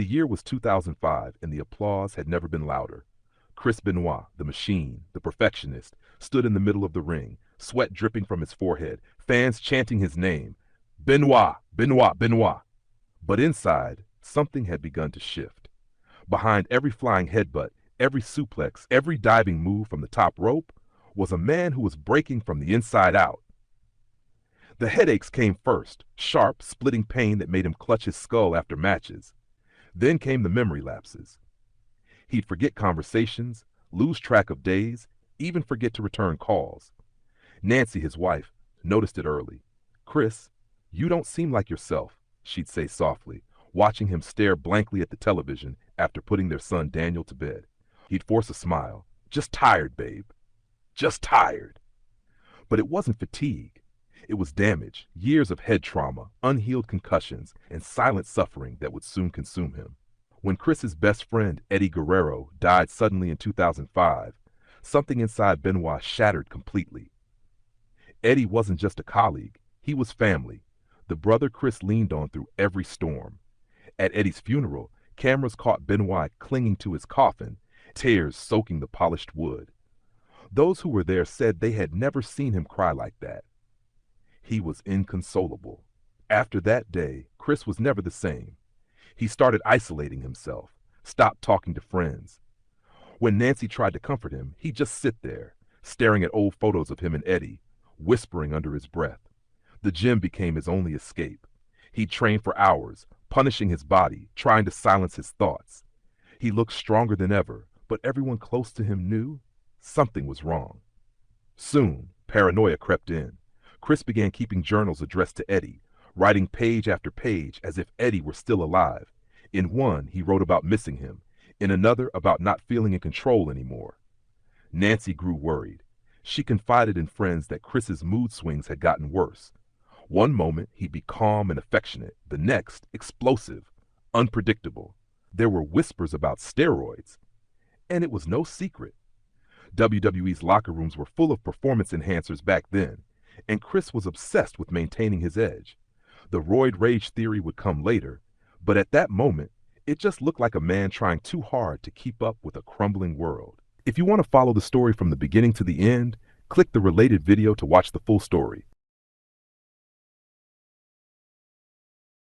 The year was 2005, and the applause had never been louder. Chris Benoit, the machine, the perfectionist, stood in the middle of the ring, sweat dripping from his forehead, fans chanting his name, Benoit, Benoit, Benoit. But inside, something had begun to shift. Behind every flying headbutt, every suplex, every diving move from the top rope, was a man who was breaking from the inside out. The headaches came first, sharp, splitting pain that made him clutch his skull after matches. Then came the memory lapses. He'd forget conversations, lose track of days, even forget to return calls. Nancy, his wife, noticed it early. "Chris, you don't seem like yourself," she'd say softly, watching him stare blankly at the television after putting their son Daniel to bed. He'd force a smile. "Just tired, babe. Just tired." But it wasn't fatigue. It was damage, years of head trauma, unhealed concussions, and silent suffering that would soon consume him. When Chris's best friend, Eddie Guerrero, died suddenly in 2005, something inside Benoit shattered completely. Eddie wasn't just a colleague, he was family, the brother Chris leaned on through every storm. At Eddie's funeral, cameras caught Benoit clinging to his coffin, tears soaking the polished wood. Those who were there said they had never seen him cry like that. He was inconsolable. After that day, Chris was never the same. He started isolating himself, stopped talking to friends. When Nancy tried to comfort him, he'd just sit there, staring at old photos of him and Eddie, whispering under his breath. The gym became his only escape. He'd train for hours, punishing his body, trying to silence his thoughts. He looked stronger than ever, but everyone close to him knew something was wrong. Soon, paranoia crept in. Chris began keeping journals addressed to Eddie, writing page after page as if Eddie were still alive. In one, he wrote about missing him. In another, about not feeling in control anymore. Nancy grew worried. She confided in friends that Chris's mood swings had gotten worse. One moment, he'd be calm and affectionate. The next, explosive, unpredictable. There were whispers about steroids. And it was no secret. WWE's locker rooms were full of performance enhancers back then, and Chris was obsessed with maintaining his edge. The roid rage theory would come later, but at that moment, it just looked like a man trying too hard to keep up with a crumbling world. If you want to follow the story from the beginning to the end, click the related video to watch the full story.